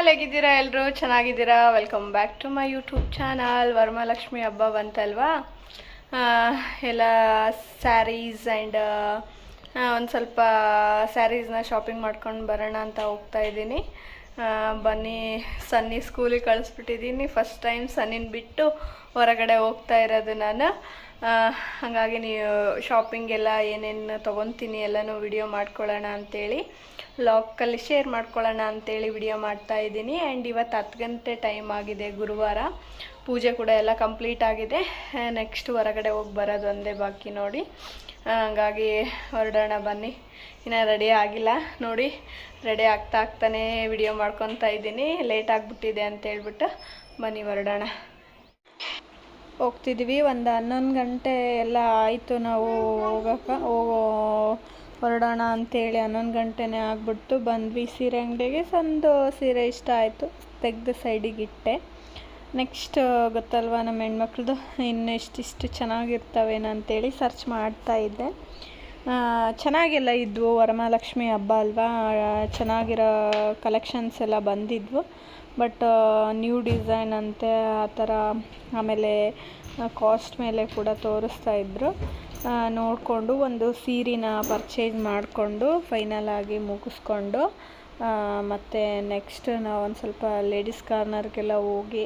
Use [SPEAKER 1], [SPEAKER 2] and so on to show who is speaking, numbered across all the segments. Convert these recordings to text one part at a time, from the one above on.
[SPEAKER 1] All ಹೇಗಿದ್ದೀರಾ ಎಲ್ಲರೂ ಚೆನ್ನಾಗಿದ್ದೀರಾ welcome back to my YouTube channel Varamahalakshmi ಹಬ್ಬ ಬಂತಲ್ವಾ ಎಲ್ಲ ಸ್ಯಾರೀಸ್ ಆ್ಯಂಡ್ ಒಂದು ಸ್ವಲ್ಪ ಸ್ಯಾರೀಸ್ನ ಶಾಪಿಂಗ್ ಮಾಡ್ಕೊಂಡು ಬರೋಣ ಅಂತ ಹೋಗ್ತಾ ಇದ್ದೀನಿ ಬನ್ನಿ ಸನ್ನಿ ಸ್ಕೂಲಿಗೆ ಕಳಿಸ್ಬಿಟ್ಟಿದ್ದೀನಿ ಫಸ್ಟ್ ಟೈಮ್ ಸನ್ನಿನ ಬಿಟ್ಟು ಹೊರಗಡೆ ಹೋಗ್ತಾ ಇರೋದು ನಾನು ಹಾಗಾಗಿ ನೀವು ಶಾಪಿಂಗ್ ಎಲ್ಲ ಏನೇನು ತೊಗೊತೀನಿ ಎಲ್ಲನೂ ವಿಡಿಯೋ ಮಾಡ್ಕೊಳ್ಳೋಣ ಅಂಥೇಳಿ ಲಾಕಲ್ಲಿ ಶೇರ್ ಮಾಡ್ಕೊಳ್ಳೋಣ ಅಂಥೇಳಿ ವಿಡಿಯೋ ಮಾಡ್ತಾ ಇದ್ದೀನಿ ಆ್ಯಂಡ್ ಇವತ್ತು 10 ಗಂಟೆ ಟೈಮ್ ಆಗಿದೆ ಗುರುವಾರ ಪೂಜೆ ಕೂಡ ಎಲ್ಲ ಕಂಪ್ಲೀಟ್ ಆಗಿದೆ ನೆಕ್ಸ್ಟ್ ಹೊರಗಡೆ ಹೋಗಿ ಬರೋದು ಒಂದೇ ಬಾಕಿ ನೋಡಿ ಹಾಗಾಗಿ ಹೊರಡೋಣ ಬನ್ನಿ ಇನ್ನೂ ರೆಡಿ ಆಗಿಲ್ಲ ನೋಡಿ ರೆಡಿ ಆಗ್ತಾನೆ ವಿಡಿಯೋ ಮಾಡ್ಕೊತಾ ಇದ್ದೀನಿ ಲೇಟ್ ಆಗಿಬಿಟ್ಟಿದೆ ಅಂತ ಹೇಳ್ಬಿಟ್ಟು ಬನ್ನಿ ಹೊರಡೋಣ ಹೋಗ್ತಿದ್ವಿ ಒಂದು 11 ಗಂಟೆ ಎಲ್ಲ ಆಯಿತು ನಾವು ಹೊರಡೋಣ ಅಂಥೇಳಿ 11 ಗಂಟೆನೇ ಆಗ್ಬಿಟ್ಟು ಬಂದ್ವಿ ಸೀರೆ ಅಂಗಡಿಗೆ ಒಂದು ಸೀರೆ ಇಷ್ಟ ಆಯಿತು ತೆಗೆದು ಸೈಡಿಗೆ ಇಟ್ಟೆ ನೆಕ್ಸ್ಟ್ ಗೊತ್ತಲ್ವ ನಮ್ಮ ಹೆಣ್ಮಕ್ಳದ್ದು ಇನ್ನು ಇಷ್ಟಿಷ್ಟು ಚೆನ್ನಾಗಿರ್ತವೇನೋ ಅಂಥೇಳಿ ಸರ್ಚ್ ಮಾಡ್ತಾಯಿದ್ದೆ ಚೆನ್ನಾಗೆಲ್ಲ ಇದ್ವು ವರಮಹಾಲಕ್ಷ್ಮಿ ಹಬ್ಬ ಅಲ್ವಾ ಚೆನ್ನಾಗಿರೋ ಕಲೆಕ್ಷನ್ಸ್ ಎಲ್ಲ ಬಂದಿದ್ವು ಬಟ್ ನ್ಯೂ ಡಿಸೈನ್ ಅಂತೆ ಆ ಥರ ಆಮೇಲೆ ಕಾಸ್ಟ್ ಮೇಲೆ ಕೂಡ ತೋರಿಸ್ತಾ ಇದ್ದರು ನೋಡಿಕೊಂಡು ಒಂದು ಸೀರೆನ ಪರ್ಚೇಸ್ ಮಾಡಿಕೊಂಡು ಫೈನಲ್ ಆಗಿ ಮುಗಿಸ್ಕೊಂಡು ಮತ್ತು ನೆಕ್ಸ್ಟ್ ನಾವು ಒಂದು ಸ್ವಲ್ಪ ಲೇಡೀಸ್ ಕಾರ್ನರ್ಗೆಲ್ಲ ಹೋಗಿ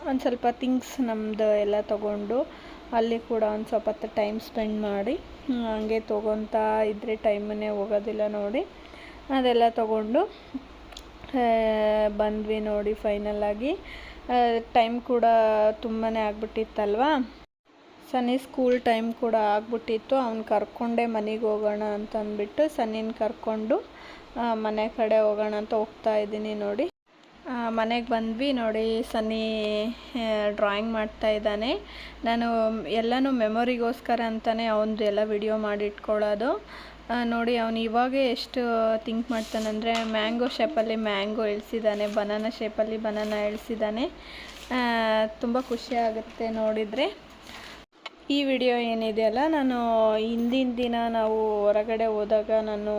[SPEAKER 1] ಒಂದು ಸ್ವಲ್ಪ ಥಿಂಗ್ಸ್ ನಮ್ಮದು ಎಲ್ಲ ತೊಗೊಂಡು ಅಲ್ಲಿ ಕೂಡ ಒಂದು ಸ್ವಲ್ಪ ಹೊತ್ತು ಟೈಮ್ ಸ್ಪೆಂಡ್ ಮಾಡಿ ಹಂಗೆ ತೊಗೊತಾ ಇದ್ದರೆ ಟೈಮನ್ನೇ ಹೋಗೋದಿಲ್ಲ ನೋಡಿ ಅದೆಲ್ಲ ತೊಗೊಂಡು ಬಂದ್ವಿ ನೋಡಿ ಫೈನಲ್ ಆಗಿ ಟೈಮ್ ಕೂಡ ತುಂಬಾ ಆಗ್ಬಿಟ್ಟಿತ್ತಲ್ವಾ ಸನ್ನಿ ಸ್ಕೂಲ್ ಟೈಮ್ ಕೂಡ ಆಗ್ಬಿಟ್ಟಿತ್ತು ಅವ್ನು ಕರ್ಕೊಂಡೇ ಮನೆಗೆ ಹೋಗೋಣ ಅಂತ ಅಂದ್ಬಿಟ್ಟು ಸನ್ನಿನ ಕರ್ಕೊಂಡು ಮನೆ ಕಡೆ ಹೋಗೋಣ ಅಂತ ಹೋಗ್ತಾ ಇದ್ದೀನಿ ನೋಡಿ ಮನೆಗೆ ಬಂದ್ವಿ ನೋಡಿ ಸನ್ನಿ ಡ್ರಾಯಿಂಗ್ ಮಾಡ್ತಾ ಇದ್ದಾನೆ ನಾನು ಎಲ್ಲನೂ ಮೆಮೊರಿಗೋಸ್ಕರ ಅಂತಲೇ ಅವನದು ಎಲ್ಲ ವಿಡಿಯೋ ಮಾಡಿ ಇಟ್ಕೊಳ್ಳೋದು ನೋಡಿ ಅವನು ಇವಾಗ ಎಷ್ಟು ಥಿಂಕ್ ಮಾಡ್ತಾನಂದರೆ ಮ್ಯಾಂಗೋ ಶೇಪಲ್ಲಿ ಮ್ಯಾಂಗೋ ಇಳಿಸಿದ್ದಾನೆ ಬನಾನಾ ಶೇಪಲ್ಲಿ ಬನಾನಾ ಇಳಿಸಿದ್ದಾನೆ ತುಂಬ ಖುಷಿ ಆಗುತ್ತೆ ನೋಡಿದರೆ ಈ ವಿಡಿಯೋ ಏನಿದೆಯಲ್ಲ ನಾನು ಹಿಂದಿನ ದಿನ ನಾವು ಹೊರಗಡೆ ಹೋದಾಗ ನಾನು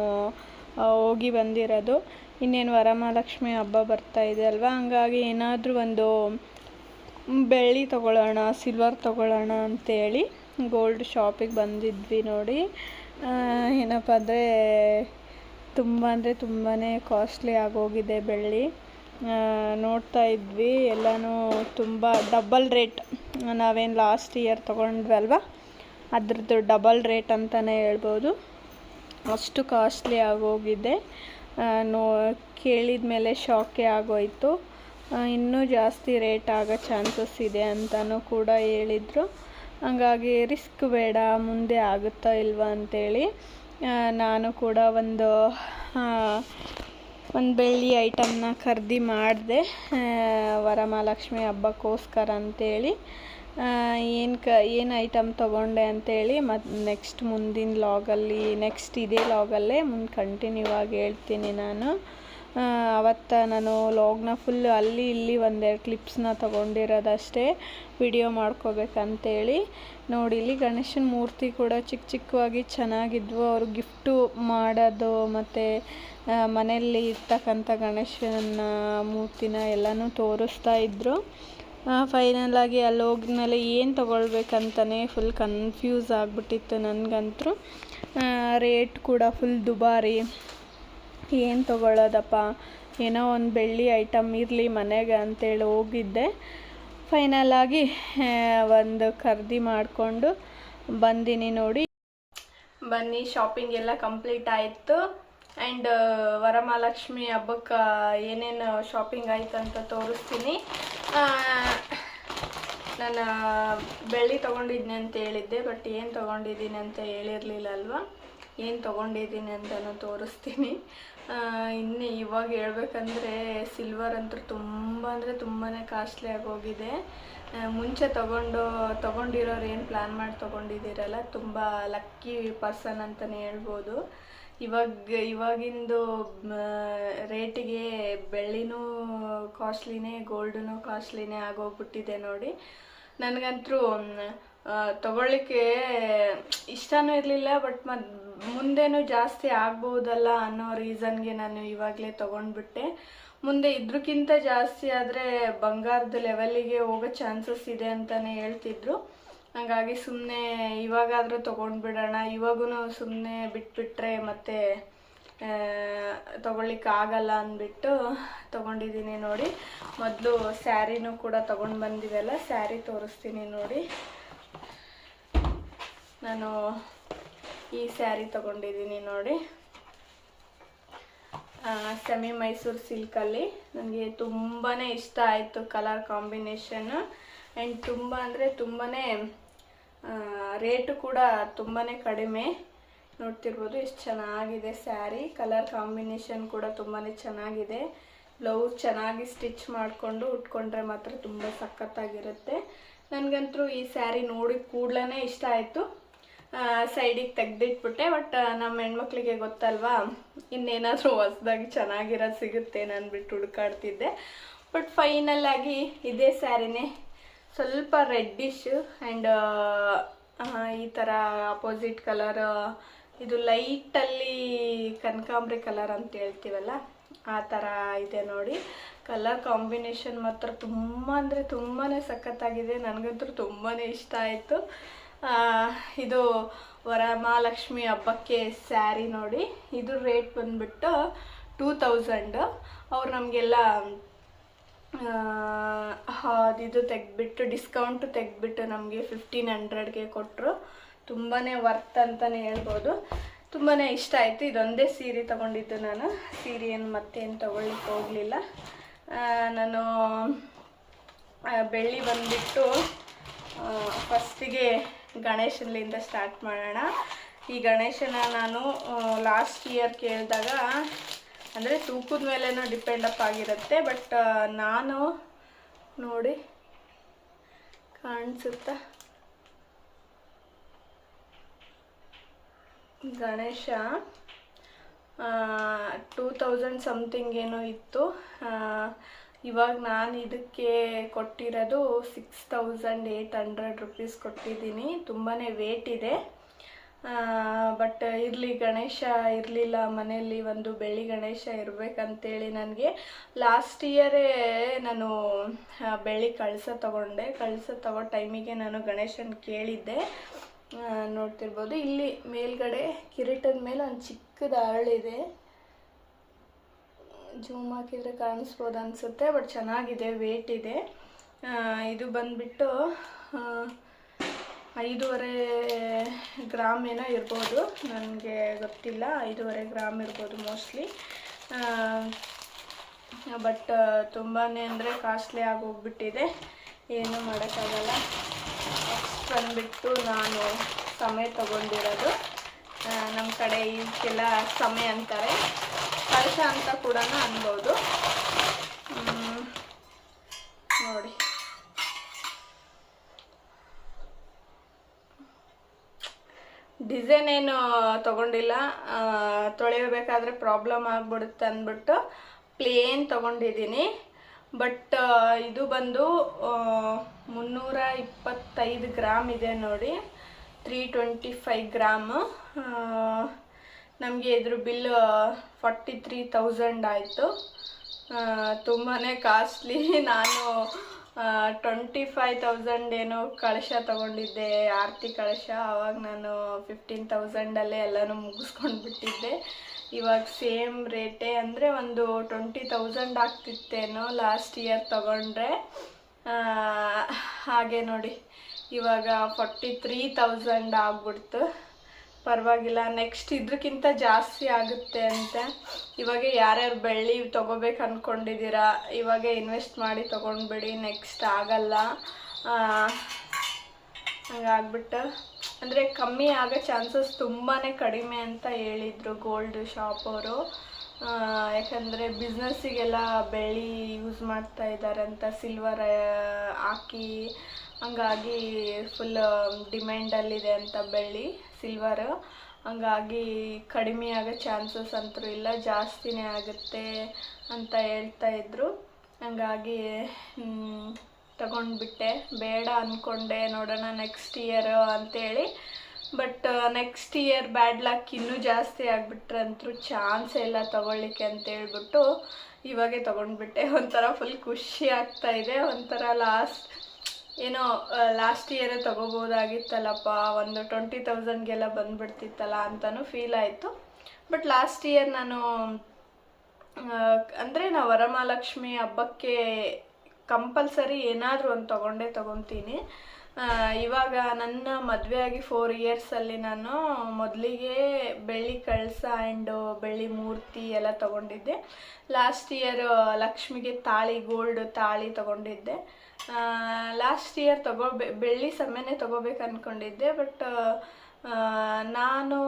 [SPEAKER 1] ಹೋಗಿ ಬಂದಿರೋದು ಇನ್ನೇನು ವರಮಹಾಲಕ್ಷ್ಮಿ ಹಬ್ಬ ಬರ್ತಾ ಇದೆ ಅಲ್ವಾ ಹಂಗಾಗಿ ಏನಾದರೂ ಒಂದು ಬೆಳ್ಳಿ ತೊಗೊಳ್ಳೋಣ ಸಿಲ್ವರ್ ತೊಗೊಳ್ಳೋಣ ಅಂಥೇಳಿ ಗೋಲ್ಡ್ ಶಾಪಿಗೆ ಬಂದಿದ್ವಿ ನೋಡಿ ಏನಪ್ಪ ಅಂದರೆ ತುಂಬಾ ಕಾಸ್ಟ್ಲಿ ಆಗೋಗಿದೆ ಬೆಳ್ಳಿ ನೋಡ್ತಾ ಇದ್ವಿ ಎಲ್ಲನೂ ತುಂಬ ಡಬಲ್ ರೇಟ್ ನಾವೇನು ಲಾಸ್ಟ್ ಇಯರ್ ತೊಗೊಂಡ್ವಲ್ವ ಅದ್ರದ್ದು ಡಬಲ್ ರೇಟ್ ಅಂತಲೇ ಹೇಳ್ಬೋದು ಅಷ್ಟು ಕಾಸ್ಟ್ಲಿ ಆಗೋಗಿದೆ ಕೇಳಿದ ಮೇಲೆ ಶಾಕೇ ಆಗೋಯಿತು ಇನ್ನೂ ಜಾಸ್ತಿ ರೇಟ್ ಆಗೋ ಚಾನ್ಸಸ್ ಇದೆ ಅಂತಲೂ ಕೂಡ ಹೇಳಿದರು ಹಂಗಾಗಿ ರಿಸ್ಕ್ ಬೇಡ ಮುಂದೆ ಆಗುತ್ತಾ ಇಲ್ವಾ ಅಂಥೇಳಿ ನಾನು ಕೂಡ ಒಂದು ಬೆಳ್ಳಿ ಐಟಮ್ನ ಖರೀದಿ ಮಾಡಿದೆ ವರಮಹಾಲಕ್ಷ್ಮಿ ಹಬ್ಬಕ್ಕೋಸ್ಕರ ಅಂಥೇಳಿ ಏನು ಐಟಮ್ ತೊಗೊಂಡೆ ಅಂಥೇಳಿ ಮತ್ತು ನೆಕ್ಸ್ಟ್ ಮುಂದಿನ ಲಾಗಲ್ಲಿ ನೆಕ್ಸ್ಟ್ ಇದೇ ಲಾಗಲ್ಲೇ ಮುಂದೆ ಕಂಟಿನ್ಯೂ ಆಗಿ ಹೇಳ್ತೀನಿ ನಾನು ಅವತ್ತು ನಾನು ಲಾಗ್ನ ಫುಲ್ ಅಲ್ಲಿ ಇಲ್ಲಿ ಒಂದೆರಡು ಕ್ಲಿಪ್ಸ್ನ ತೊಗೊಂಡಿರೋದಷ್ಟೇ ವಿಡಿಯೋ ಮಾಡ್ಕೋಬೇಕಂತೇಳಿ ನೋಡಿ ಇಲ್ಲಿ ಗಣೇಶನ ಮೂರ್ತಿ ಕೂಡ ಚಿಕ್ಕವಾಗಿ ಚೆನ್ನಾಗಿದ್ವು ಅವರು ಗಿಫ್ಟು ಮಾಡೋದು ಮತ್ತು ಮನೆಯಲ್ಲಿ ಇರ್ತಕ್ಕಂಥ ಗಣೇಶನ ಮೂರ್ತಿನ ಎಲ್ಲನೂ ತೋರಿಸ್ತಾ ಇದ್ದರು ಫೈನಲ್ ಆಗಿ ಅಲ್ಲಿ ಹೋಗಿದ್ಮೇಲೆ ಏನು ತೊಗೊಳ್ಬೇಕಂತಲೇ ಫುಲ್ ಕನ್ಫ್ಯೂಸ್ ಆಗಿಬಿಟ್ಟಿತ್ತು ನನಗಂತೂ ರೇಟ್ ಕೂಡ ಫುಲ್ ದುಬಾರಿ ಏನು ತೊಗೊಳ್ಳೋದಪ್ಪ ಏನೋ ಒಂದು ಬೆಳ್ಳಿ ಐಟಮ್ ಇರಲಿ ಮನೆಗೆ ಅಂತೇಳಿ ಹೋಗಿದ್ದೆ ಫೈನಲ್ ಆಗಿ ಒಂದು ಖರೀದಿ ಮಾಡಿಕೊಂಡು ಬಂದಿನಿ ನೋಡಿ ಬನ್ನಿ ಶಾಪಿಂಗ್ ಎಲ್ಲ ಕಂಪ್ಲೀಟ್ ಆಯಿತು ಆ್ಯಂಡ್ ವರಮಹಾಲಕ್ಷ್ಮಿ ಹಬ್ಬಕ್ಕೆ ಏನೇನು ಶಾಪಿಂಗ್ ಆಯಿತು ಅಂತ ತೋರಿಸ್ತೀನಿ ನಾನು ಬೆಳ್ಳಿ ತೊಗೊಂಡಿದ್ದೀನಿ ಅಂತ ಹೇಳಿದ್ದೆ ಬಟ್ ಏನು ತೊಗೊಂಡಿದ್ದೀನಿ ಅಂತ ಹೇಳಿರಲಿಲ್ಲ ಅಲ್ವಾ ಏನು ತೊಗೊಂಡಿದ್ದೀನಿ ಅಂತಲೂ ತೋರಿಸ್ತೀನಿ ಇನ್ನು ಇವಾಗ ಹೇಳ್ಬೇಕಂದ್ರೆ ಸಿಲ್ವರ್ ಅಂತೂ ತುಂಬಾ ಕಾಸ್ಟ್ಲಿ ಆಗೋಗಿದೆ ಮುಂಚೆ ತೊಗೊಂಡಿರೋರು ಏನು ಪ್ಲ್ಯಾನ್ ಮಾಡಿ ತೊಗೊಂಡಿದ್ದೀರಲ್ಲ ತುಂಬ ಲಕ್ಕಿ ಪರ್ಸನ್ ಅಂತಲೇ ಹೇಳ್ಬೋದು ಇವಾಗಿಂದು ರೇಟಿಗೆ ಬೆಳ್ಳಿನೂ ಕಾಸ್ಟ್ಲಿನೇ ಗೋಲ್ಡೂ ಕಾಸ್ಟ್ಲಿನೇ ಆಗೋಗ್ಬಿಟ್ಟಿದೆ ನೋಡಿ ನನಗಂತೂ ತೊಗೊಳ್ಳಿಕ್ಕೆ ಇಷ್ಟನೂ ಇರಲಿಲ್ಲ ಬಟ್ ಮುಂದೇನೂ ಜಾಸ್ತಿ ಆಗ್ಬೋದಲ್ಲ ಅನ್ನೋ ರೀಸನ್ಗೆ ನಾನು ಇವಾಗಲೇ ತೊಗೊಂಡ್ಬಿಟ್ಟೆ ಮುಂದೆ ಇದ್ರಕ್ಕಿಂತ ಜಾಸ್ತಿ ಆದರೆ ಬಂಗಾರದ ಲೆವೆಲ್ಲಿಗೆ ಹೋಗೋ ಚಾನ್ಸಸ್ ಇದೆ ಅಂತಲೇ ಹೇಳ್ತಿದ್ರು. ಹಾಗಾಗಿ ಸುಮ್ಮನೆ ಇವಾಗಾದರೂ ತೊಗೊಂಡ್ಬಿಡೋಣ, ಇವಾಗೂ ಸುಮ್ಮನೆ ಬಿಟ್ಬಿಟ್ರೆ ಮತ್ತೆ ತೊಗೊಳ್ಳಿಕ್ಕಾಗಲ್ಲ ಅಂದ್ಬಿಟ್ಟು ತೊಗೊಂಡಿದ್ದೀನಿ ನೋಡಿ. ಮೊದಲು ಸ್ಯಾರಿನೂ ಕೂಡ ತೊಗೊಂಡು ಬಂದಿವಲ್ಲ, ಸ್ಯಾರಿ ತೋರಿಸ್ತೀನಿ ನೋಡಿ. ನಾನು ಈ ಸ್ಯಾರಿ ತೊಗೊಂಡಿದ್ದೀನಿ ನೋಡಿ, ಸೆಮಿ ಮೈಸೂರು ಸಿಲ್ಕಲ್ಲಿ. ನನಗೆ ತುಂಬಾ ಇಷ್ಟ ಆಯಿತು ಕಲರ್ ಕಾಂಬಿನೇಷನ್ನು. ಆ್ಯಂಡ್ ತುಂಬ ಅಂದರೆ ತುಂಬಾ ರೇಟು ಕೂಡ ತುಂಬಾ ಕಡಿಮೆ. ನೋಡ್ತಿರ್ಬೋದು ಎಷ್ಟು ಚೆನ್ನಾಗಿದೆ ಸ್ಯಾರಿ. ಕಲರ್ ಕಾಂಬಿನೇಷನ್ ಕೂಡ ತುಂಬಾ ಚೆನ್ನಾಗಿದೆ. ಬ್ಲೌಸ್ ಚೆನ್ನಾಗಿ ಸ್ಟಿಚ್ ಮಾಡಿಕೊಂಡು ಉಟ್ಕೊಂಡ್ರೆ ಮಾತ್ರ ತುಂಬ ಸಖತ್ತಾಗಿರುತ್ತೆ. ನನಗಂತೂ ಈ ಸ್ಯಾರಿ ನೋಡಿ ಕೂಡಲೇ ಇಷ್ಟ ಆಯಿತು. ಸೈಡಿಗೆ ತೆಗೆದಿಟ್ಬಿಟ್ಟೆ. ಬಟ್ ನಮ್ಮ ಹೆಣ್ಮಕ್ಳಿಗೆ ಗೊತ್ತಲ್ವಾ, ಇನ್ನೇನಾದರೂ ಹೊಸ್ದಾಗಿ ಚೆನ್ನಾಗಿರೋದು ಸಿಗುತ್ತೆ ಅಂದ್ಬಿಟ್ಟು ಹುಡುಕಾಡ್ತಿದ್ದೆ. ಬಟ್ ಫೈನಲ್ ಆಗಿ ಇದೇ ಸ್ಯಾರಿನೇ, ಸ್ವಲ್ಪ ರೆಡ್ಡಿಶ್ ಆ್ಯಂಡ್ ಈ ಥರ ಅಪೋಸಿಟ್ ಕಲರ್, ಇದು ಲೈಟಲ್ಲಿ ಕನಕಾಂಬ್ರಿ ಕಲರ್ ಅಂತ ಹೇಳ್ತೀವಲ್ಲ ಆ ಥರ ಇದೆ ನೋಡಿ. ಕಲರ್ ಕಾಂಬಿನೇಷನ್ ಮಾತ್ರ ತುಂಬ ಅಂದರೆ ತುಂಬಾ ಸಖತ್ತಾಗಿದೆ. ನನಗಂತೂ ತುಂಬಾ ಇಷ್ಟ ಆಯಿತು. ಇದು ವರಮಹಾಲಕ್ಷ್ಮಿ ಹಬ್ಬಕ್ಕೆ ಸ್ಯಾರಿ ನೋಡಿ. ಇದು ರೇಟ್ ಬಂದುಬಿಟ್ಟು 2000. ಅವ್ರು ನಮಗೆಲ್ಲ ಇದು ತೆಗೆದ್ಬಿಟ್ಟು ಡಿಸ್ಕೌಂಟು ತೆಗೆದ್ಬಿಟ್ಟು ನಮಗೆ 1500ಗೆ ಕೊಟ್ಟರು. ತುಂಬಾ ವರ್ತ್ ಅಂತಲೇ ಹೇಳ್ಬೋದು. ತುಂಬಾ ಇಷ್ಟ ಆಯಿತು. ಇದೊಂದೇ ಸೀರೆ ತೊಗೊಂಡಿದ್ದು ನಾನು. ಸೀರೆಯನ್ನು ಮತ್ತೇನು ತೊಗೊಳ್ಲಿಕ್ಕೆ ಹೋಗಲಿಲ್ಲ ನಾನು. ಬೆಳ್ಳಿ ಬಂದುಬಿಟ್ಟು ಫಸ್ಟಿಗೆ ಗಣೇಶನಿಂದ ಸ್ಟಾರ್ಟ್ ಮಾಡೋಣ. ಈ ಗಣೇಶನ ನಾನು ಲಾಸ್ಟ್ ಇಯರ್ ಕೇಳಿದಾಗ, ಅಂದರೆ ತೂಕದ ಮೇಲೇನೂ ಡಿಪೆಂಡಪ್ ಆಗಿರುತ್ತೆ. ಬಟ್ ನಾನು ನೋಡಿ ಕಾಣಿಸುತ್ತಾ, ಗಣೇಶ 2000 ಸಮಥಿಂಗ್ ಏನೋ ಇತ್ತು. ಇವಾಗ ನಾನು ಇದಕ್ಕೆ ಕೊಟ್ಟಿರೋದು 6800 ರುಪೀಸ್ ಕೊಟ್ಟಿದ್ದೀನಿ. ತುಂಬಾ ವೇಟ್ ಇದೆ. ಬಟ್ ಇರಲಿ, ಗಣೇಶ ಇರಲಿಲ್ಲ ಮನೆಯಲ್ಲಿ, ಒಂದು ಬೆಳ್ಳಿ ಗಣೇಶ ಇರಬೇಕಂತೇಳಿ ನನಗೆ ಲಾಸ್ಟ್ ಇಯರೇ ನಾನು ಬೆಳ್ಳಿ ಕಳಸ ತೊಗೊಂಡೆ. ಕಳಸ ತಗೋ ಟೈಮಿಗೆ ನಾನು ಗಣೇಶನ ಕೇಳಿದ್ದೆ. ನೋಡ್ತಿರ್ಬೋದು ಇಲ್ಲಿ ಮೇಲ್ಗಡೆ ಕಿರೀಟದ ಮೇಲೆ ಒಂದು ಚಿಕ್ಕದ ಅರಳಿದೆ. ಜೂಮ್ ಹಾಕಿದರೆ ಕಾಣಿಸ್ಬೋದು ಅನಿಸುತ್ತೆ. ಬಟ್ ಚೆನ್ನಾಗಿದೆ, ವೇಟ್ ಇದೆ. ಇದು ಬಂದುಬಿಟ್ಟು 5.5 ಗ್ರಾಮ್ ಏನೋ ಇರ್ಬೋದು, ನನಗೆ ಗೊತ್ತಿಲ್ಲ. 5.5 ಗ್ರಾಮ್ ಇರ್ಬೋದು ಮೋಸ್ಟ್ಲಿ. ಬಟ್ ತುಂಬಾ ಅಂದರೆ ಕಾಸ್ಟ್ಲಿ ಆಗೋಗ್ಬಿಟ್ಟಿದೆ, ಏನೂ ಮಾಡೋಕ್ಕಾಗಲ್ಲ. ನೆಕ್ಸ್ಟ್ ಬಂದುಬಿಟ್ಟು ನಾನು ಸಮಯ ತೊಗೊಂಡಿರೋದು. ನಮ್ಮ ಕಡೆ ಇದಕ್ಕೆಲ್ಲ ಸಮಯ ಅಂತಾರೆ, ಕಳಶ ಅಂತ ಕೂಡ ಅನ್ಬೋದು ನೋಡಿ. ಡಿಸೈನ್ ಏನು ತೊಗೊಂಡಿಲ್ಲ, ತೊಳೆಯಬೇಕಾದ್ರೆ ಪ್ರಾಬ್ಲಮ್ ಆಗ್ಬಿಡುತ್ತೆ ಅಂದ್ಬಿಟ್ಟು ಪ್ಲೇನ್ ತೊಗೊಂಡಿದ್ದೀನಿ. ಬಟ್ ಇದು ಬಂದು 325 ಗ್ರಾಮ್ ಇದೆ ನೋಡಿ, 325 ಗ್ರಾಮ್. ನಮಗೆ ಇದ್ರ ಬಿಲ್ 43,000 ಆಯಿತು. ತುಂಬಾ ಕಾಸ್ಟ್ಲಿ. ನಾನು 25,000 ಏನೋ ಕಳಶ ತೊಗೊಂಡಿದ್ದೆ, ಆರತಿ ಕಳಶ. ಆವಾಗ ನಾನು 15,000ಅಲ್ಲೇ ಎಲ್ಲನೂ ಮುಗಿಸ್ಕೊಂಡು ಬಿಟ್ಟಿದ್ದೆ. ಇವಾಗ ಸೇಮ್ ರೇಟೇ, ಅಂದರೆ ಒಂದು 20,000 ಆಗ್ತಿತ್ತೇನೋ ಲಾಸ್ಟ್ ಇಯರ್ ತೊಗೊಂಡ್ರೆ. ಹಾಗೆ ನೋಡಿ ಇವಾಗ 43,000 ಆಗ್ಬಿಡ್ತು. ಪರವಾಗಿಲ್ಲ. ನೆಕ್ಸ್ಟ್ ಇದಕ್ಕಿಂತ ಜಾಸ್ತಿ ಆಗುತ್ತೆ ಅಂತ. ಇವಾಗ ಯಾರ್ಯಾರು ಬೆಳ್ಳಿ ತೊಗೋಬೇಕು ಅಂದ್ಕೊಂಡಿದ್ದೀರಾ, ಇವಾಗ ಇನ್ವೆಸ್ಟ್ ಮಾಡಿ ತೊಗೊಂಡ್ಬಿಡಿ, ನೆಕ್ಸ್ಟ್ ಆಗಲ್ಲ. ಹಂಗಾಗ್ಬಿಟ್ಟು ಅಂದರೆ ಕಮ್ಮಿ ಆಗೋ ಚಾನ್ಸಸ್ ತುಂಬಾ ಕಡಿಮೆ ಅಂತ ಹೇಳಿದರು ಗೋಲ್ಡ್ ಶಾಪ್ ಅವರು. ಯಾಕಂದರೆ ಬಿಸ್ನೆಸ್ಸಿಗೆಲ್ಲ ಬೆಳ್ಳಿ ಯೂಸ್ ಮಾಡ್ತಾ ಇದ್ದಾರಂತ, ಸಿಲ್ವರ್ ಹಾಕಿ. ಹಂಗಾಗಿ ಫುಲ್ ಡಿಮ್ಯಾಂಡಲ್ಲಿದೆ ಅಂತ ಬೆಳ್ಳಿ, ಸಿಲ್ವರು. ಹಂಗಾಗಿ ಕಡಿಮೆ ಆಗೋ ಚಾನ್ಸಸ್ ಅಂತೂ ಇಲ್ಲ, ಜಾಸ್ತಿನೇ ಆಗುತ್ತೆ ಅಂತ ಹೇಳ್ತಾಯಿದ್ರು. ಹಂಗಾಗಿ ತಗೊಂಡ್ಬಿಟ್ಟೆ. ಬೇಡ ಅಂದ್ಕೊಂಡೆ, ನೋಡೋಣ ನೆಕ್ಸ್ಟ್ ಇಯರ್ ಅಂತೇಳಿ. But next year bad luck ಇನ್ನೂ ಜಾಸ್ತಿ ಆಗಿಬಿಟ್ರೆ ಅಂತೂ ಚಾನ್ಸೇ ಇಲ್ಲ ತೊಗೊಳ್ಳಿಕ್ಕೆ ಅಂತೇಳ್ಬಿಟ್ಟು ಇವಾಗೆ ತೊಗೊಂಡ್ಬಿಟ್ಟೆ. ಒಂಥರ ಫುಲ್ ಖುಷಿ ಆಗ್ತಾ ಇದೆ. ಒಂಥರ ಲಾಸ್ಟ್ ಇಯರೇ ತೊಗೋಬೋದಾಗಿತ್ತಲ್ಲಪ್ಪ, ಒಂದು 20,000ಗೆಲ್ಲ ಬಂದುಬಿಡ್ತಿತ್ತಲ್ಲ ಅಂತಲೂ ಫೀಲ್ ಆಯಿತು. ಬಟ್ ಲಾಸ್ಟ್ ಇಯರ್ ನಾನು ಅಂದರೆ ನಾವು ವರಮಹಾಲಕ್ಷ್ಮಿ ಹಬ್ಬಕ್ಕೆ ಕಂಪಲ್ಸರಿ ಏನಾದರೂ ಒಂದು ತೊಗೊತೀನಿ. ಇವಾಗ ನನ್ನ ಮದುವೆ ಆಗಿ 4 ಇಯರ್ಸಲ್ಲಿ ನಾನು ಮೊದಲಿಗೆ ಬೆಳ್ಳಿ ಕಳಸ ಆ್ಯಂಡ್ ಬೆಳ್ಳಿ ಮೂರ್ತಿ ಎಲ್ಲ ತೊಗೊಂಡಿದ್ದೆ. ಲಾಸ್ಟ್ ಇಯರ್ ಲಕ್ಷ್ಮಿಗೆ ಗೋಲ್ಡ್ ತಾಳಿ ತೊಗೊಂಡಿದ್ದೆ. ಲಾಸ್ಟ್ ಇಯರ್ ಬೆಳ್ಳಿ ಸಮೇನೆ ತೊಗೋಬೇಕು ಅಂದ್ಕೊಂಡಿದ್ದೆ. ಬಟ್ ನಾನು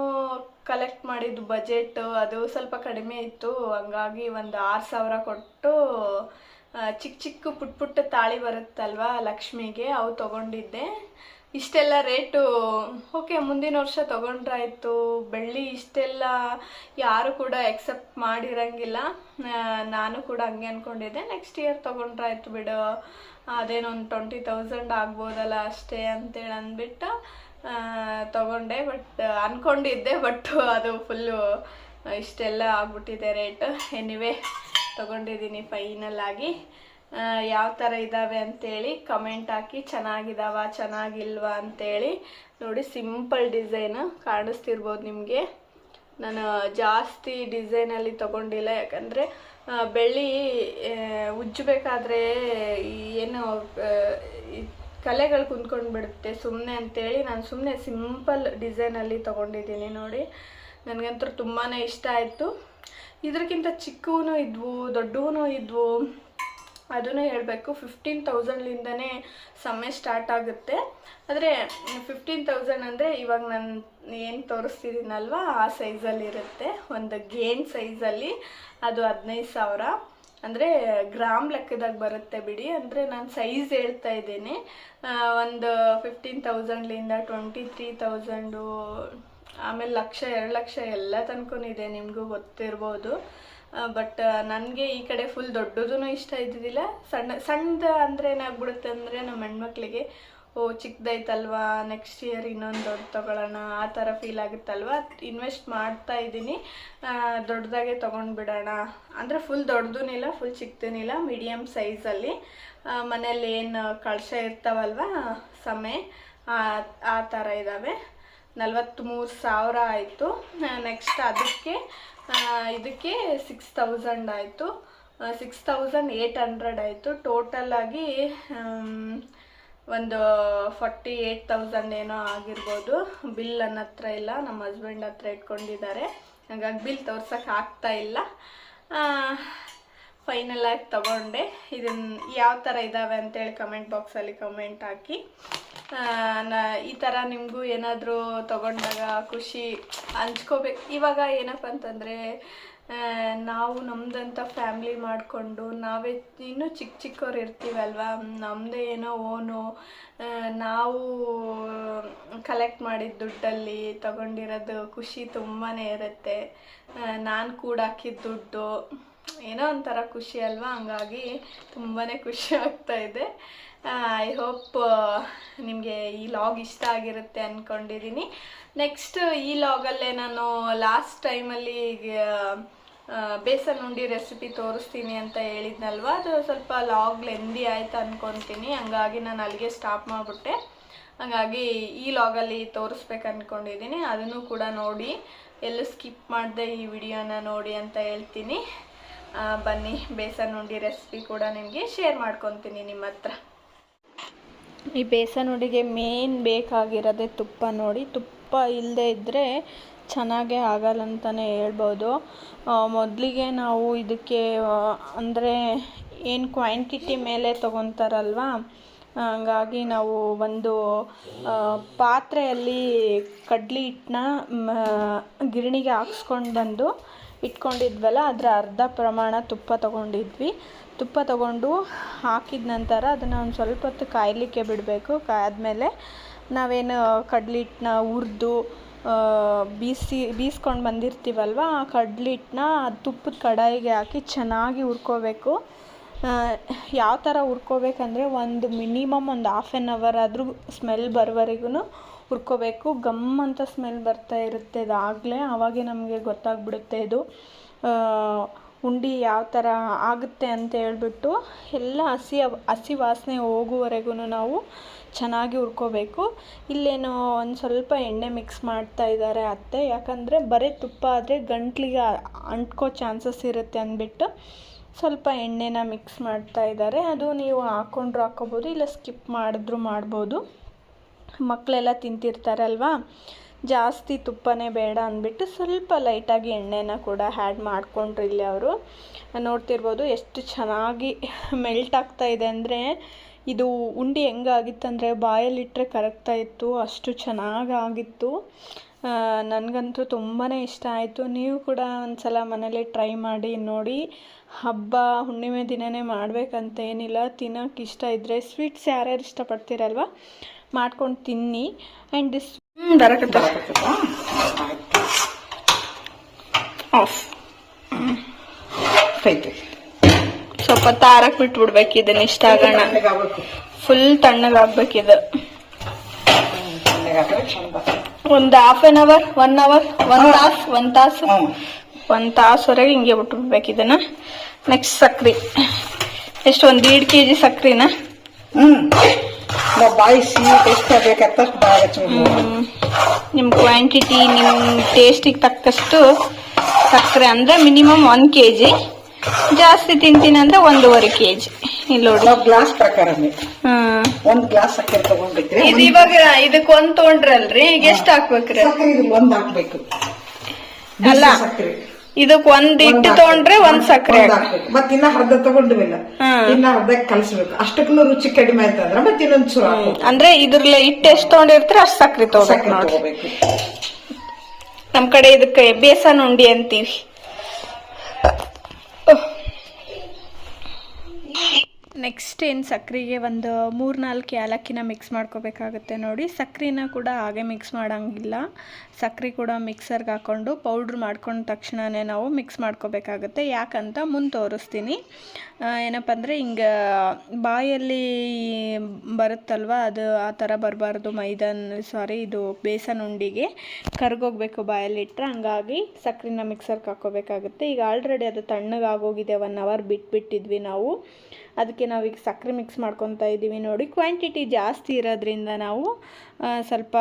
[SPEAKER 1] ಕಲೆಕ್ಟ್ ಮಾಡಿದ್ದು ಬಜೆಟ್ ಅದು ಸ್ವಲ್ಪ ಕಡಿಮೆ ಇತ್ತು. ಹಂಗಾಗಿ ಒಂದು 6,000 ಕೊಟ್ಟು ಚಿಕ್ಕ ಪುಟ್ಟ ತಾಳಿ ಬರುತ್ತಲ್ವ ಲಕ್ಷ್ಮಿಗೆ, ಅವು ತೊಗೊಂಡಿದ್ದೆ. ಇಷ್ಟೆಲ್ಲ ರೇಟು ಓಕೆ, ಮುಂದಿನ ವರ್ಷ ತೊಗೊಂಡ್ರಾಯ್ತು. ಬೆಳ್ಳಿ ಇಷ್ಟೆಲ್ಲ ಯಾರು ಕೂಡ ಎಕ್ಸೆಪ್ಟ್ ಮಾಡಿರಂಗಿಲ್ಲ. ನಾನು ಕೂಡ ಹಂಗೆ ಅಂದ್ಕೊಂಡಿದ್ದೆ, ನೆಕ್ಸ್ಟ್ ಇಯರ್ ತೊಗೊಂಡ್ರಾಯ್ತು ಬಿಡು, ಅದೇನೊಂದು 20,000 ಆಗ್ಬೋದಲ್ಲ ಅಷ್ಟೇ ಅಂತೇಳಿ ಅಂದ್ಬಿಟ್ಟು ತೊಗೊಂಡೆ. ಬಟ್ ಅಂದ್ಕೊಂಡಿದ್ದೆ, ಬಟ್ ಅದು ಫುಲ್ಲು ಇಷ್ಟೆಲ್ಲ ಆಗ್ಬಿಟ್ಟಿದೆ ರೇಟ್. ಎನಿವೇ ತೊಗೊಂಡಿದ್ದೀನಿ ಫೈನಲ್ ಆಗಿ. ಯಾವ ಥರ ಇದ್ದಾವೆ ಅಂತೇಳಿ ಕಮೆಂಟ್ ಹಾಕಿ, ಚೆನ್ನಾಗಿದ್ದಾವ ಚೆನ್ನಾಗಿಲ್ವಾ ಅಂತೇಳಿ. ನೋಡಿ, ಸಿಂಪಲ್ ಡಿಸೈನ್ ಕಾಣಿಸ್ತಿರ್ಬೋದು ನಿಮಗೆ. ನಾನು ಜಾಸ್ತಿ ಡಿಸೈನಲ್ಲಿ ತೊಗೊಂಡಿಲ್ಲ, ಯಾಕಂದರೆ ಬೆಳ್ಳಿ ಉಜ್ಜಬೇಕಾದ್ರೆ ಏನು ಕಲೆಗಳು ಕುಂತ್ಕೊಂಡು ಬಿಡುತ್ತೆ ಸುಮ್ಮನೆ ಅಂತೇಳಿ ನಾನು ಸುಮ್ಮನೆ ಸಿಂಪಲ್ ಡಿಸೈನಲ್ಲಿ ತೊಗೊಂಡಿದ್ದೀನಿ. ನೋಡಿ, ನನಗಂತೂ ತುಂಬಾ ಇಷ್ಟ ಆಯಿತು. ಇದಕ್ಕಿಂತ ಚಿಕ್ಕವೂ ಇದ್ವು, ದೊಡ್ಡವೂ ಇದ್ವು. ಅದನ್ನು ಹೇಳಬೇಕು, 15,000ಲಿಂದನೇ ಸಮಯ ಸ್ಟಾರ್ಟ್ ಆಗುತ್ತೆ. ಆದರೆ 15,000 ಅಂದರೆ ಇವಾಗ ನಾನು ಏನು ತೋರಿಸ್ತಿದ್ದೀನಲ್ವ ಆ ಸೈಜಲ್ಲಿರುತ್ತೆ. ಒಂದು ಗೇನ್ ಸೈಜಲ್ಲಿ ಅದು 15,000, ಅಂದರೆ ಗ್ರಾಮ್ ಲೆಕ್ಕದಾಗ ಬರುತ್ತೆ ಬಿಡಿ. ಅಂದರೆ ನಾನು ಸೈಜ್ ಹೇಳ್ತಾ ಇದ್ದೀನಿ. ಒಂದು 15,000ಲಿಂದ 23,000, ಆಮೇಲೆ 1,00,000 2,00,000 ಎಲ್ಲ ತನಕ ಇದೆ, ನಿಮಗೂ ಗೊತ್ತಿರ್ಬೋದು. ಬಟ್ ನನಗೆ ಈ ಕಡೆ ಫುಲ್ ದೊಡ್ಡದೂ ಇಷ್ಟ ಇದ್ದಿದ್ದಿಲ್ಲ. ಸಣ್ಣದು ಅಂದರೆ ಏನಾಗ್ಬಿಡುತ್ತೆ ಅಂದರೆ ನಮ್ಮ ಹೆಣ್ಮಕ್ಳಿಗೆ ಚಿಕ್ಕದೈತಲ್ವಾ, ನೆಕ್ಸ್ಟ್ ಇಯರ್ ಇನ್ನೊಂದು ದೊಡ್ಡ ತೊಗೊಳ್ಳೋಣ ಆ ಥರ ಫೀಲ್ ಆಗುತ್ತಲ್ವ. ಇನ್ವೆಸ್ಟ್ ಮಾಡ್ತಾ ಇದ್ದೀನಿ, ದೊಡ್ಡದಾಗೆ ತೊಗೊಂಡ್ಬಿಡೋಣ. ಅಂದರೆ ಫುಲ್ ದೊಡ್ಡದೂನಿಲ್ಲ, ಫುಲ್ ಚಿಕ್ಕದೂನಿಲ್ಲ, ಮೀಡಿಯಮ್ ಸೈಜಲ್ಲಿ. ಮನೇಲಿ ಏನು ಕಳಶ ಇರ್ತಾವಲ್ವ ಸಮಯ ಆ ಥರ ಇದ್ದಾವೆ. 43,000 ಆಯಿತು. ನೆಕ್ಸ್ಟ್ ಇದಕ್ಕೆ 6,000 ಆಯಿತು. 6,800 ಆಯಿತು. ಟೋಟಲಾಗಿ ಒಂದು 48,000 ಏನೋ ಆಗಿರ್ಬೋದು. ಬಿಲ್ ನನ್ನ ಹತ್ರ ಇಲ್ಲ, ನಮ್ಮ ಹಸ್ಬೆಂಡ್ ಹತ್ರ ಇಟ್ಕೊಂಡಿದ್ದಾರೆ, ಹಾಗಾಗಿ ಬಿಲ್ ತೋರ್ಸೋಕೆ ಆಗ್ತಾ ಇಲ್ಲ. ಫೈನಲಾಗಿ ತೊಗೊಂಡೆ. ಇದನ್ನು ಯಾವ ಥರ ಇದ್ದಾವೆ ಅಂತೇಳಿ ಕಮೆಂಟ್ ಬಾಕ್ಸಲ್ಲಿ ಕಮೆಂಟ್ ಹಾಕಿ. ಈ ಥರ ನಿಮಗೂ ಏನಾದರೂ ತೊಗೊಂಡಾಗ ಖುಷಿ ಹಂಚ್ಕೋಬೇಕು. ಇವಾಗ ಏನಪ್ಪ ಅಂತಂದರೆ ನಾವು ನಮ್ಮದಂತ ಫ್ಯಾಮ್ಲಿ ಮಾಡಿಕೊಂಡು ನಾವೇ ಇನ್ನೂ ಚಿಕ್ಕವ್ರು ಇರ್ತೀವಲ್ವ, ನಮ್ಮದೇ ಏನೋ ಓನು ನಾವು ಕಲೆಕ್ಟ್ ಮಾಡಿದ ದುಡ್ಡಲ್ಲಿ ತೊಗೊಂಡಿರೋದು ಖುಷಿ ತುಂಬಾ ಇರುತ್ತೆ. ನಾನು ಕೂಡ ಹಾಕಿದ ದುಡ್ಡು ಏನೋ ಒಂಥರ ಖುಷಿ ಅಲ್ವಾ, ಹಂಗಾಗಿ ತುಂಬಾ ಖುಷಿ ಆಗ್ತಾಯಿದೆ. ಐ ಹೋಪ್ ನಿಮಗೆ ಈ ಲಾಗ್ ಇಷ್ಟ ಆಗಿರುತ್ತೆ ಅಂದ್ಕೊಂಡಿದ್ದೀನಿ. ನೆಕ್ಸ್ಟ್ ಈ ಲಾಗಲ್ಲೇ ನಾನು ಲಾಸ್ಟ್ ಟೈಮಲ್ಲಿ ಬೇಸನ್ ಉಂಡಿ ರೆಸಿಪಿ ತೋರಿಸ್ತೀನಿ ಅಂತ ಹೇಳಿದ್ನಲ್ವ, ಅದು ಸ್ವಲ್ಪ ಲಾಗ್ ಲೆಂದಿ ಆಯ್ತು ಅಂದ್ಕೊತೀನಿ. ಹಂಗಾಗಿ ನಾನು ಅಲ್ಲಿಗೆ ಸ್ಟಾಪ್ ಮಾಡಿಬಿಟ್ಟೆ. ಹಾಗಾಗಿ ಈ ಲಾಗಲ್ಲಿ ತೋರಿಸ್ಬೇಕು ಅಂದ್ಕೊಂಡಿದ್ದೀನಿ. ಅದನ್ನು ಕೂಡ ನೋಡಿ, ಎಲ್ಲೂ ಸ್ಕಿಪ್ ಮಾಡಿದೆ ಈ ವಿಡಿಯೋನ ನೋಡಿ ಅಂತ ಹೇಳ್ತೀನಿ. ಬನ್ನಿ, ಬೇಸನ್ ಉಂಡಿ ರೆಸಿಪಿ ಕೂಡ ನಿಮಗೆ ಶೇರ್ ಮಾಡ್ಕೊತೀನಿ ನಿಮ್ಮ ಹತ್ರ. ಈ ಬೇಸನ್ ಉಂಡಿಗೆ ಮೇನ್ ಬೇಕಾಗಿರೋದೇ ತುಪ್ಪ. ನೋಡಿ, ತುಪ್ಪ ಇಲ್ಲದೆ ಇದ್ದರೆ ಚೆನ್ನಾಗೇ ಆಗಲ್ಲ ಅಂತಲೇ ಹೇಳ್ಬೋದು. ಮೊದಲಿಗೆ ನಾವು ಇದಕ್ಕೆ ಅಂದರೆ ಏನು ಕ್ವಾಂಟಿಟಿ ಮೇಲೆ ತೊಗೊತಾರಲ್ವ, ಹಂಗಾಗಿ ನಾವು ಒಂದು ಪಾತ್ರೆಯಲ್ಲಿ ಕಡ್ಲೆ ಹಿಟ್ಟನ್ನ ಗಿರಣಿಗೆ ಹಾಕ್ಸ್ಕೊಂಡು ಬಂದು ಇಟ್ಕೊಂಡಿದ್ವಲ್ಲ, ಅದರ ಅರ್ಧ ಪ್ರಮಾಣ ತುಪ್ಪ ತೊಗೊಂಡಿದ್ವಿ. ತುಪ್ಪ ತೊಗೊಂಡು ಹಾಕಿದ ನಂತರ ಅದನ್ನು ಒಂದು ಸ್ವಲ್ಪ ಹೊತ್ತು ಕಾಯಲಿಕ್ಕೆ ಬಿಡಬೇಕು. ಕಾಯ್ದಮೇಲೆ ನಾವೇನು ಕಡ್ಲೆ ಹಿಟ್ಟನ್ನ ಹುರಿದು ಬೀಸ್ಕೊಂಡು ಬಂದಿರ್ತೀವಲ್ವ, ಆ ಕಡ್ಲೆ ಹಿಟ್ಟನ್ನ ತುಪ್ಪದ ಕಡಾಯಿಗೆ ಹಾಕಿ ಚೆನ್ನಾಗಿ ಹುರ್ಕೋಬೇಕು. ಯಾವ ಥರ ಹುರ್ಕೋಬೇಕಂದ್ರೆ ಒಂದು ಮಿನಿಮಮ್ ಒಂದು 1/2 ಅವರ್ ಆದರೂ ಸ್ಮೆಲ್ ಬರೋವರೆಗೂ ಹುರ್ಕೋಬೇಕು. ಗಮ್ ಅಂತ ಸ್ಮೆಲ್ ಬರ್ತಾ ಇರುತ್ತೆ, ಅದಾಗಲೇ ಆವಾಗೇ ನಮಗೆ ಗೊತ್ತಾಗ್ಬಿಡುತ್ತೆ ಇದು ಉಂಡೆ ಯಾವ ಥರ ಆಗುತ್ತೆ ಅಂತ ಹೇಳ್ಬಿಟ್ಟು ಎಲ್ಲ ಹಸಿ ವಾಸನೆ ಹೋಗುವವರೆಗೂ ನಾವು ಚೆನ್ನಾಗಿ ಹುರ್ಕೋಬೇಕು. ಇಲ್ಲೇನೋ ಒಂದು ಸ್ವಲ್ಪ ಎಣ್ಣೆ ಮಿಕ್ಸ್ ಮಾಡ್ತಾ ಇದ್ದಾರೆ ಅತ್ತೆ, ಯಾಕಂದರೆ ಬರೀ ತುಪ್ಪ ಆದರೆ ಗಂಟ್ಲಿಗೆ ಅಂಟ್ಕೋ ಚಾನ್ಸಸ್ ಇರುತ್ತೆ ಅಂದ್ಬಿಟ್ಟು ಸ್ವಲ್ಪ ಎಣ್ಣೆನ ಮಿಕ್ಸ್ ಮಾಡ್ತಾ ಇದ್ದಾರೆ. ಅದು ನೀವು ಹಾಕ್ಕೊಂಡ್ರು ಹಾಕ್ಕೋಬೋದು, ಇಲ್ಲ ಸ್ಕಿಪ್ ಮಾಡಿದ್ರು ಮಾಡ್ಬೋದು. ಮಕ್ಕಳೆಲ್ಲ ತಿಂತಿರ್ತಾರಲ್ವ, ಜಾಸ್ತಿ ತುಪ್ಪನೇ ಬೇಡ ಅಂದ್ಬಿಟ್ಟು ಸ್ವಲ್ಪ ಲೈಟಾಗಿ ಎಣ್ಣೆನ ಕೂಡ ಆ್ಯಡ್ ಮಾಡಿಕೊಂಡ್ರು. ಇಲ್ಲಿ ಅವರು ನೋಡ್ತಿರ್ಬೋದು ಎಷ್ಟು ಚೆನ್ನಾಗಿ ಮೆಲ್ಟ್ ಆಗ್ತಾ ಇದೆ ಅಂದರೆ, ಇದು ಉಂಡೆ ಹೆಂಗಾಗಿತ್ತಂದರೆ ಬಾಯಲ್ಲಿಟ್ಟರೆ ಕರಗ್ತಾ ಇತ್ತು, ಅಷ್ಟು ಚೆನ್ನಾಗಾಗಿತ್ತು. ನನಗಂತೂ ತುಂಬಾ ಇಷ್ಟ ಆಯಿತು. ನೀವು ಕೂಡ ಒಂದು ಸಲ ಮನೇಲಿ ಟ್ರೈ ಮಾಡಿ ನೋಡಿ. ಹಬ್ಬ ಹುಣ್ಣಿಮೆ ದಿನವೇ ಮಾಡಬೇಕಂತ ಏನಿಲ್ಲ, ತಿನ್ನೋಕೆ ಇಷ್ಟ ಇದ್ದರೆ ಸ್ವೀಟ್ಸ್ ಯಾರ್ಯಾರು ಇಷ್ಟಪಡ್ತೀರಲ್ವ ಮಾಡ್ಕೊಂಡು ತಿನ್ನಿ. ಆ್ಯಂಡ್ ದಿಸ್ ಆಫ್ ಸ್ವಲ್ಪ ತಾರಕ್ಕೆ ಬಿಟ್ಬಿಡ್ಬೇಕು ಇದನ್ನ, ಇಷ್ಟ ಆಗೋಣ. ಫುಲ್ ತಣ್ಣಗಾಗ್ಬೇಕಿದು. ಒಂದು ಹಾಫ್ ಆನ್ ಅವರ್, 1 ಅವರ್, 1 ತಾಸವರೆಗೆ ಹಿಂಗೆ ಬಿಟ್ಬಿಡ್ಬೇಕು ಇದನ್ನ. ನೆಕ್ಸ್ಟ್ ಸಕ್ರೆ ಎಷ್ಟು, 1.5 kg ಸಕ್ರಿನ ನಿಮ್ಮ ಕ್ವಾಂಟಿಟಿ ನಿಮ್ಮ ಟೇಸ್ಟಿಗೆ ತಕ್ಕಷ್ಟು ಸಕ್ಕರೆ ಅಂದರೆ ಮಿನಿಮಮ್ 1 kg. ಜಾಸ್ತಿ ತಿಂತೀನಿ ಅಂದ್ರೆ 1.5 kg. ಇಲ್ಲಿ ನೋಡಿ
[SPEAKER 2] ಗ್ಲಾಸ್ ಪ್ರಕಾರ 1 ಗ್ಲಾಸ್ ಸಕ್ಕರೆ ತಗೊಂಡ್ಬಿಟ್ರೆ
[SPEAKER 1] ಇದು ಇವಾಗ ಇದಕ್ಕೆ 1 ತೊಗೊಂಡ್ರಲ್ರಿ, ಈಗ ಎಷ್ಟು ಹಾಕ್ಬೇಕ್ರಿ?
[SPEAKER 2] 1 ಹಾಕ್ಬೇಕು.
[SPEAKER 1] ಅಲ್ಲ, ಇದಕ್ಕೆ 1 ಹಿಟ್ಟು ತೊಗೊಂಡ್ರೆ 1 ಸಕ್ಕರೆ ಹಾಕ್ಬೇಕು.
[SPEAKER 2] ಮತ್ತೆ ಇನ್ನ ಅರ್ಧ ತಗೊಂಡ್ವಿಲ್ಲ, ಇನ್ನ ಅರ್ಧ ಕಲಸ್ಬೇಕು. ಅಷ್ಟಕ್ಕೂ ರುಚಿ ಕಡಿಮೆ ಆಯ್ತಂದ್ರೆ ಮತ್ತೆ ಇನ್ನೊಂದ್ ಚೂರು
[SPEAKER 1] ಅಂದ್ರೆ ಇದ್ರಲ್ಲ ಹಿಟ್ಟು ಎಷ್ಟು ತೊಗೊಂಡಿರ್ತೀರ ಅಷ್ಟು ಸಕ್ಕರೆ ತಗೋಬೇಕು. ನಮ್ ಕಡೆ ಇದಕ್ಕೆ ಬೇಸನ್ ಉಂಡಿ ಅಂತೀವಿ. ನೆಕ್ಸ್ಟ್ ಏನು ಸಕ್ಕರೆಗೆ ಒಂದು 3-4 ಏಲಕ್ಕಿನ ಮಿಕ್ಸ್ ಮಾಡ್ಕೋಬೇಕಾಗುತ್ತೆ ನೋಡಿ. ಸಕ್ಕರೆನ ಕೂಡ ಹಾಗೆ ಮಿಕ್ಸ್ ಮಾಡೋಂಗಿಲ್ಲ, ಸಕ್ಕರೆ ಕೂಡ ಮಿಕ್ಸರ್ಗೆ ಹಾಕ್ಕೊಂಡು ಪೌಡ್ರ್ ಮಾಡ್ಕೊಂಡ ತಕ್ಷಣವೇ ನಾವು ಮಿಕ್ಸ್ ಮಾಡ್ಕೋಬೇಕಾಗುತ್ತೆ. ಯಾಕಂತ ಮುಂದೆ ತೋರಿಸ್ತೀನಿ. ಏನಪ್ಪ ಅಂದರೆ ಹಿಂಗೆ ಬಾಯಲ್ಲಿ ಬರುತ್ತಲ್ವ, ಅದು ಆ ಥರ ಬರಬಾರ್ದು. ಇದು ಬೇಸನ್ ಉಂಡಿಗೆ ಕರ್ಗೋಗ್ಬೇಕು ಬಾಯಲ್ಲಿಟ್ಟರೆ, ಹಂಗಾಗಿ ಸಕ್ಕರೆನ ಮಿಕ್ಸರ್ಗೆ ಹಾಕ್ಕೋಬೇಕಾಗುತ್ತೆ. ಈಗ ಆಲ್ರೆಡಿ ಅದು ತಣ್ಣಗಾಗೋಗಿದೆ, 1 ಅವರ್ ಬಿಟ್ಟಿದ್ವಿ ನಾವು. ಅದಕ್ಕೆ ನಾವೀಗ ಸಕ್ಕರೆ ಮಿಕ್ಸ್ ಮಾಡ್ಕೊತಾ ಇದ್ದೀವಿ ನೋಡಿ. ಕ್ವಾಂಟಿಟಿ ಜಾಸ್ತಿ ಇರೋದ್ರಿಂದ ನಾವು ಸ್ವಲ್ಪ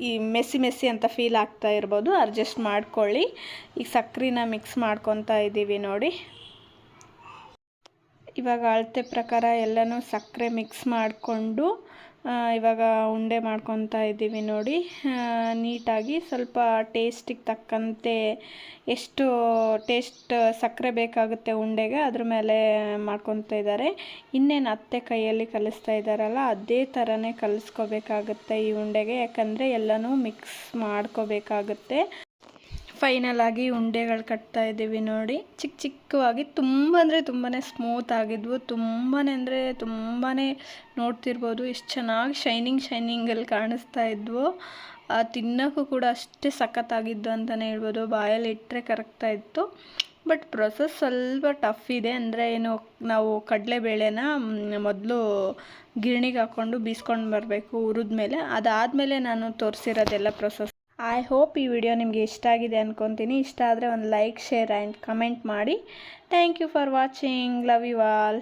[SPEAKER 1] ಈ ಮೆಸ್ಸಿ ಅಂತ ಫೀಲ್ ಆಗ್ತಾ ಇರ್ಬೋದು, ಅಡ್ಜಸ್ಟ್ ಮಾಡ್ಕೊಳ್ಳಿ. ಈಗ ಸಕ್ಕರೆನ ಮಿಕ್ಸ್ ಮಾಡ್ಕೊತಾ ಇದ್ದೀವಿ ನೋಡಿ. ಇವಾಗ ಅಳತೆ ಪ್ರಕಾರ ಎಲ್ಲನೂ ಸಕ್ಕರೆ ಮಿಕ್ಸ್ ಮಾಡಿಕೊಂಡು ಇವಾಗ ಉಂಡೆ ಮಾಡ್ಕೊತಾ ಇದ್ದೀವಿ ನೋಡಿ. ನೀಟಾಗಿ ಸ್ವಲ್ಪ ಟೇಸ್ಟಿಗೆ ತಕ್ಕಂತೆ ಎಷ್ಟು ಟೇಸ್ಟ್ ಸಕ್ಕರೆ ಬೇಕಾಗುತ್ತೆ ಉಂಡೆಗೆ ಅದ್ರ ಮೇಲೆ ಮಾಡ್ಕೊತಾ ಇದ್ದಾರೆ. ಇನ್ನೇನು ಅತ್ತೆ ಕೈಯಲ್ಲಿ ಕಲಿಸ್ತಾ ಇದ್ದಾರಲ್ಲ, ಅದೇ ಥರನೇ ಕಲಿಸ್ಕೋಬೇಕಾಗುತ್ತೆ ಈ ಉಂಡೆಗೆ, ಯಾಕಂದರೆ ಎಲ್ಲನೂ ಮಿಕ್ಸ್ ಮಾಡ್ಕೋಬೇಕಾಗುತ್ತೆ. ಫೈನಲ್ ಆಗಿ ಉಂಡೆಗಳು ಕಟ್ತಾ ಇದ್ದೀವಿ ನೋಡಿ. ಚಿಕ್ಕವಾಗಿ ತುಂಬ ಅಂದರೆ ತುಂಬಾ ಸ್ಮೂತ್ ಆಗಿದ್ವು. ತುಂಬಾ ಅಂದರೆ ತುಂಬಾ ನೋಡ್ತಿರ್ಬೋದು ಎಷ್ಟು ಚೆನ್ನಾಗಿ ಶೈನಿಂಗಲ್ಲಿ ಕಾಣಿಸ್ತಾ ಇದ್ವು. ತಿನ್ನೋಕ್ಕೂ ಕೂಡ ಅಷ್ಟೇ ಸಖತ್ತಾಗಿದ್ದು ಅಂತಲೇ ಹೇಳ್ಬೋದು. ಬಾಯಲ್ಲಿ ಇಟ್ಟರೆ ಕರಗ್ತಾ ಇತ್ತು. ಬಟ್ ಪ್ರೊಸೆಸ್ ಸ್ವಲ್ಪ ಟಫ್ ಇದೆ. ಅಂದರೆ ಏನು, ನಾವು ಕಡಲೆಬೇಳೆನ ಮೊದಲು ಗಿರಣಿಗೆ ಹಾಕ್ಕೊಂಡು ಬೀಸ್ಕೊಂಡು ಬರಬೇಕು ಹುರಿದ ಮೇಲೆ. ಅದಾದಮೇಲೆ ನಾನು ತೋರಿಸಿರೋದೆಲ್ಲ ಪ್ರೊಸೆಸ್. ಐ ಹೋಪ್ ಈ ವಿಡಿಯೋ ನಿಮಗೆ ಇಷ್ಟ ಆಗಿದೆ ಅಂದ್ಕೊತೀನಿ. ಇಷ್ಟ ಆದರೆ ಒಂದು ಲೈಕ್, ಶೇರ್ ಆ್ಯಂಡ್ ಕಮೆಂಟ್ ಮಾಡಿ. Thank you for watching. Love you all.